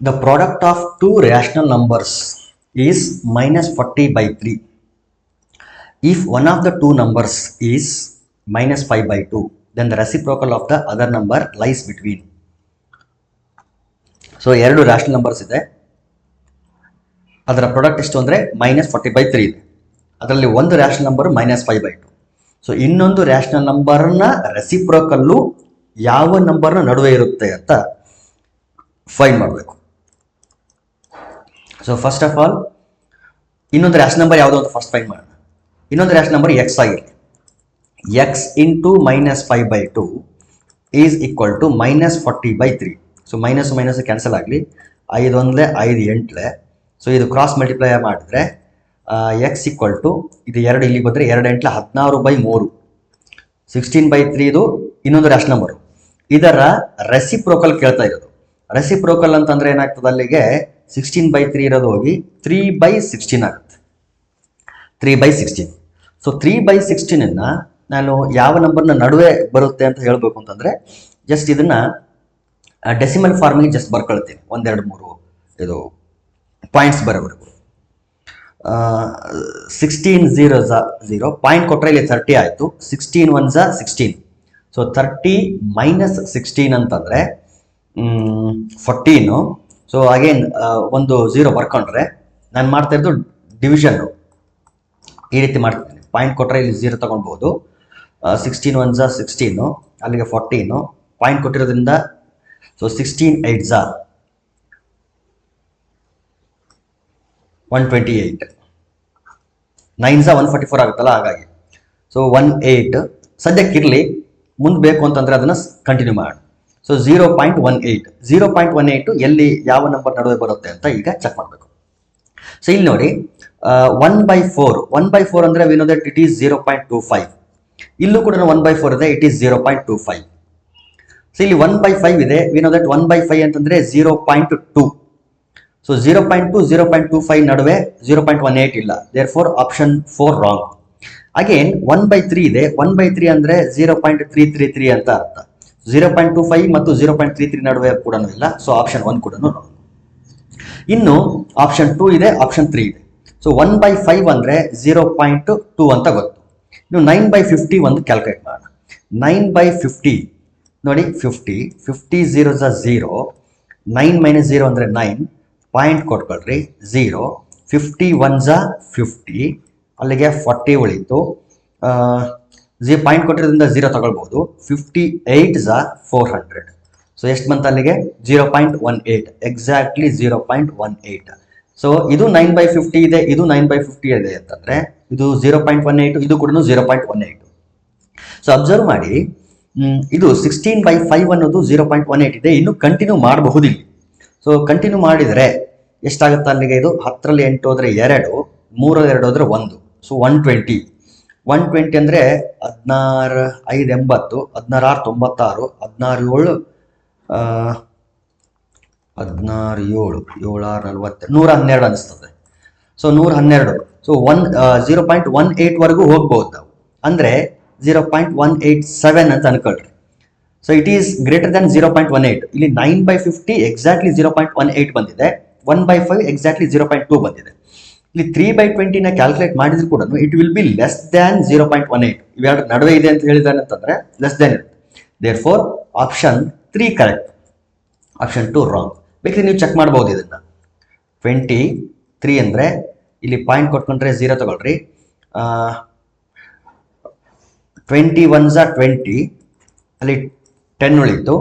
The product of two rational numbers is minus 40 by 3. If one of the two numbers is minus 5 by 2, then the reciprocal of the other number lies between. So ಎರಡು rational numbers ಇದೆ, ಅದರ product ಎಷ್ಟು ಅಂದರೆ minus 40/3 ಇದೆ. ಅದರಲ್ಲಿ ಒಂದು rational number minus 5/2. So ಇನ್ನೊಂದು rational ನಂಬರ್ನ ರೆಸಿಪ್ರೋಕಲ್ಲು ಯಾವ ನಂಬರ್ನ ನಡುವೆ ಇರುತ್ತೆ ಅಂತ ಫೈಂಡ್ ಮಾಡಬೇಕು. ಸೊ ಫಸ್ಟ್ ಆಫ್ ಆಲ್ ಇನ್ನೊಂದು ರ್ಯಾಷನಲ್ ನಂಬರ್ ಯಾವುದು ಅಂತ ಫಸ್ಟ್ ಫೈಂಡ್ ಮಾಡೋಣ. ಇನ್ನೊಂದು ರ್ಯಾಷನಲ್ ನಂಬರ್ ಎಕ್ಸ್ ಆಗಿರಲಿ. X into minus 5/2 is equal to minus 40/3. So minus minus cancel ಆಗಲಿ, 5 1 5 8. ಸೊ ಇದು ಕ್ರಾಸ್ ಮಲ್ಟಿಪ್ಲೈ ಮಾಡಿದ್ರೆ ಎಕ್ಸ್ ಈಕ್ವಲ್ ಟು ಇದು 2 ಇಲ್ಲಿ ಬಂದರೆ 2 8 16/3. 16/3 ಇದು ಇನ್ನೊಂದು ರ್ಯಾಷನಲ್ ನಂಬರು. ಇದರ ರೆಸಿಪ್ರೋಕಲ್ ಕೇಳ್ತಾ ಇರೋದು. ರೆಸಿಪ್ರೋಕಲ್ ಅಂತಂದ್ರೆ ಏನಾಗ್ತದೆ, ಅಲ್ಲಿಗೆ 16/3 ಇರೋದು ಹೋಗಿ 3/16 ಆಗುತ್ತೆ. 3/16. ಸೊ 3/16 ನಾನು ಯಾವ ನಂಬರ್ನ ನಡುವೆ ಬರುತ್ತೆ ಅಂತ ಹೇಳಬೇಕು ಅಂತಂದ್ರೆ ಜಸ್ಟ್ ಇದನ್ನ ಡೆಸಿಮಲ್ ಫಾರ್ಮಿಗೆ ಜಸ್ಟ್ ಬರ್ಕೊಳ್ತೀನಿ. 1 2 3 ಇದು ಪಾಯಿಂಟ್ಸ್ ಬರೋವರೆಗೂ. 16 0 0 ಪಾಯಿಂಟ್ ಕೊಟ್ಟರೆ ಇಲ್ಲಿ 30 ಆಯಿತು. 16 1 16. ಸೊ 30 ಮೈನಸ್ 16 ಅಂತಂದರೆ 14. ಸೊ ಅಗೇನ್ ಒಂದು 0 ಬರ್ಕೊಂಡ್ರೆ ನಾನು ಮಾಡ್ತಾ ಇದ್ದು ಡಿವಿಷನ್ನು ಈ ರೀತಿ ಮಾಡ್ತೀನಿ. ಪಾಯಿಂಟ್ ಕೊಟ್ಟರೆ ಇಲ್ಲಿ 0 ತೊಗೊಳ್ಬೋದು. 16 1 16, ಅಲ್ಲಿಗೆ 14 ಪಾಯಿಂಟ್ ಕೊಟ್ಟಿರೋದ್ರಿಂದ ಸೊ 16 8 128, 9 144 ಆಗುತ್ತಲ್ಲ, ಹಾಗಾಗಿ ಸೊ 18 ಸದ್ಯಕ್ಕಿರಲಿ. ಮುಂದೆ ಬೇಕು ಅಂತಂದರೆ ಅದನ್ನು ಕಂಟಿನ್ಯೂ ಮಾಡಿ. ಸೊ 0.18 0.18 ಎಲ್ಲಿ ಯಾವ ನಂಬರ್ ನಡುವೆ ಬರುತ್ತೆ ಅಂತ ಈಗ ಚೆಕ್ ಮಾಡಬೇಕು. ಸೊ ಇಲ್ಲಿ ನೋಡಿ 1/4 ಅಂದರೆ we know that it is 0.25. ಇಲ್ಲೂ ಕೂಡ 1/4 ಇದೆ, ಇಟ್ ಈಸ್ 0.25. ಸೊ ಇಲ್ಲಿ 1/5 ಇದೆ, ವಿ ನೋ ದಟ್ 1/5 ಅಂತಂದ್ರೆ 0.2. ಸೊ 0.2 0.25 ನಡುವೆ 0.18 ಇಲ್ಲ, therefore option 4 wrong. Again 1/3 ಇದೆ, 1/3 ಅಂದ್ರೆ 0.333 ಅಂತ ಅರ್ಥ. 0.25 ಮತ್ತು 0.33 ನಡುವೆ ಕೂಡ ಇಲ್ಲ, ಸೊ ಆಪ್ಷನ್ 1 ಕೂಡ ರಾಂಗ್. ಇನ್ನು ಆಪ್ಷನ್ 2 ಇದೆ, ಆಪ್ಷನ್ 3 ಇದೆ. ಸೊ 1/5 ಅಂದ್ರೆ 0.2 ಅಂತ ಗೊತ್ತು. ಇನ್ನು 9/50 ಒಂದು ಕ್ಯಾಲ್ಕುಲೇಟ್ ಮಾಡೋಣ. 9/50 ನೋಡಿ, 50 0 0, 9 ಮೈನಸ್ 0 ಅಂದರೆ 9, ಪಾಯಿಂಟ್ ಕೊಟ್ಕೊಳ್ರಿ 0. 50 1 50, ಅಲ್ಲಿಗೆ 40 ಉಳಿತು. ಪಾಯಿಂಟ್ ಕೊಟ್ಟಿರೋದ್ರಿಂದ 0 ತಗೊಳ್ಬೋದು. 58 400. ಸೊ ಎಷ್ಟು ಬಂತು ಅಲ್ಲಿಗೆ 0.18, ಎಕ್ಸಾಕ್ಟ್ಲಿ 0.18. ಸೊ ಇದು 9/50 ಇದೆ, ಇದು 9/50 ಇದೆ ಅಂತಂದ್ರೆ ಇದು 0.18, ಇದು ಕೂಡ 0.18. ಸೊ ಅಬ್ಸರ್ವ್ ಮಾಡಿ, ಇದು 16/5 ಅನ್ನೋದು 0.18 ಇದೆ. ಇನ್ನು ಕಂಟಿನ್ಯೂ ಮಾಡಬಹುದಿಲ್ಲ. ಸೊ ಕಂಟಿನ್ಯೂ ಮಾಡಿದರೆ ಎಷ್ಟಾಗುತ್ತೆ ಅಲ್ಲಿಗೆ, ಇದು 10ರಲ್ಲಿ 8 ಹೋದರೆ 2, 3ರಲ್ಲಿ 2 ಹೋದರೆ 1. ಸೊ 120 ಅಂದರೆ 16 5 80, 16 6 96, 16 7 7 112 ಅನಿಸ್ತದೆ. ಸೊ 112. ಸೊ 0.18 ವರೆಗೂ ಹೋಗ್ಬೋದು ನಾವು, ಅಂದರೆ 0.187 ಅಂತ ಅನ್ಕೊಳ್ರಿ. So it is greater than 0.18. ಇಲ್ಲಿ 9/50 ಎಕ್ಸಾಕ್ಟ್ಲಿ 0.18 ಬಂದಿದೆ, 1/5 ಎಕ್ಸಾಕ್ಟ್ಲಿ 0.2 ಬಂದಿದೆ. ಇಲ್ಲಿ 3/20 ಕ್ಯಾಲ್ಕುಲೇಟ್ ಮಾಡಿದ್ರು ಕೂಡ it will be less than 0.18. ಇವೆರಡು ನಡುವೆ ಇದೆ ಅಂತ ಹೇಳಿದಾನೆ ಅಂತಂದ್ರೆ ಲೆಸ್ ದ್ಯಾನ್ ಇರುತ್ತೆ. Therefore option 3 correct, option 2 wrong. ಬೇಕಿದ್ರೆ ನೀವು ಚೆಕ್ ಮಾಡ್ಬೋದು ಇದನ್ನ. 23 ಅಂದರೆ ಇಲ್ಲಿ ಪಾಯಿಂಟ್ ಕೊಟ್ಕೊಂಡ್ರೆ 0 ತಗೊಳ್ರಿ. 21 20, ಅಲ್ಲಿ 10 ಉಳಿತು.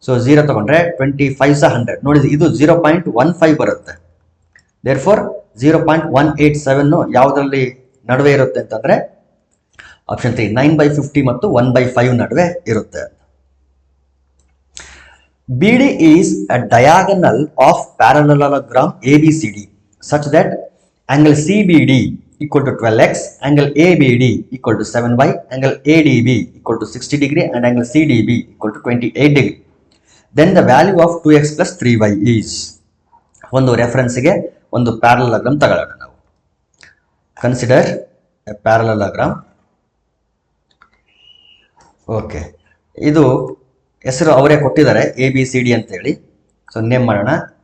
ಸೊ 0 ತಗೊಂಡ್ರೆ 25 100. ನೋಡಿ, ಇದು 0.15 ಬರುತ್ತೆ. ದೇರ್ ಫೋರ್ 0.187 ಯಾವುದರಲ್ಲಿ ನಡುವೆ ಇರುತ್ತೆ ಅಂತಂದ್ರೆ ಆಪ್ಷನ್ 3, 9/50 ಮತ್ತು 1/5 ನಡುವೆ ಇರುತ್ತೆ. BD is a diagonal of parallelogram ABCD such that angle CBD equal to 12x, angle ABD equal to 7y, angle ADB equal to 60 degree and angle CDB equal to 28 degree. Then the value of 2x plus 3y is. ಒಂದು ರೆಫರೆನ್ಸ್ಗೆ ಒಂದು parallelogram ತಗೊಳ್ಳೋಣ ನಾವು. Consider A parallelogram. Okay, ಇದು ಹೆಸರು ಅವರೇ ಕೊಟ್ಟಿದ್ದಾರೆ ABCD ಅಂತ ಹೇಳಿ. ಸೊ ನೇಮ್ ಮಾಡೋಣ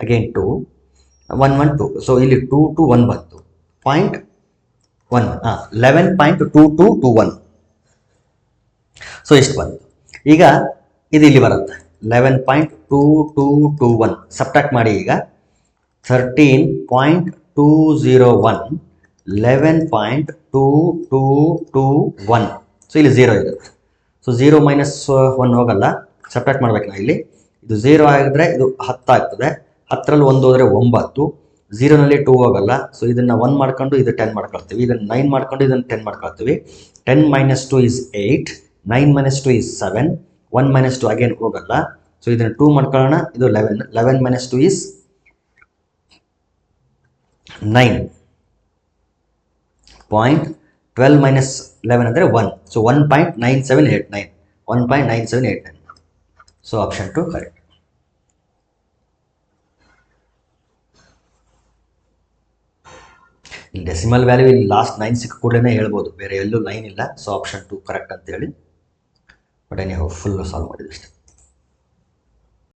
ಅಗೇನ್ 2 1 1 2. ಸೊ ಇಲ್ಲಿ 2 to 1 ಬಂತು, 0.1 11.2221. ಸೊ ಇಷ್ಟು ಬಂತು. ಈಗ ಇದು ಇಲ್ಲಿ ಬರುತ್ತೆ 11.2221. ಸಬ್ಟ್ರಾಕ್ಟ್ ಮಾಡಿ ಈಗ 13.201 11.2221. ಸೊ ಇಲ್ಲಿ 0 ಇರುತ್ತೆ. ಸೊ 0 ಮೈನಸ್ 1 ಹೋಗಲ್ಲ, ಸಬ್ಟ್ರಾಕ್ಟ್ ಮಾಡ್ಬೇಕು ನಾವು ಇಲ್ಲಿ. ಇದು 0 ಆಗಿದ್ರೆ ಇದು 10 ಆಗ್ತದೆ, 10ರಲ್ಲಿ 1 ಹೋದರೆ 9, 0ನಲ್ಲಿ 2 ಹೋಗಲ್ಲ. ಸೊ ಇದನ್ನು 1 ಮಾಡ್ಕೊಂಡು ಇದು 10 ಮಾಡ್ಕೊಳ್ತೀವಿ, ಇದನ್ನು 9 ಮಾಡ್ಕೊಂಡು ಇದನ್ನು 10 ಮಾಡ್ಕೊಳ್ತೀವಿ. 10 - 2 is 8, 9 - 2 is 7, 1 - 2 ಅಗೇನ್ ಹೋಗಲ್ಲ. ಸೊ ಇದನ್ನು 2 ಮಾಡ್ಕೊಳ್ಳೋಣ, ಇದು 11, 11 - 2 is 9. 12 - 11 ಅಂದರೆ 1. ಸೊ 1.9789, 1.9789. So option 2 correct. ಇಲ್ಲಿ ಡೆಸಿಮಲ್ ವ್ಯಾಲ್ಯೂ ಇಲ್ಲಿ ಲಾಸ್ಟ್ 9 ಸಿಕ್ಕ ಕೂಡಲೇ ಹೇಳ್ಬೋದು, ಬೇರೆ ಎಲ್ಲೂ ಲೈನ್ ಇಲ್ಲ. ಸೊ ಆಪ್ಷನ್ 2 ಕರೆಕ್ಟ್ ಅಂತೇಳಿ. ಬಟ್ ಏನೇ ಫುಲ್ ಸಾಲ್ವ್ ಮಾಡಿದೆ ಅಷ್ಟೇ.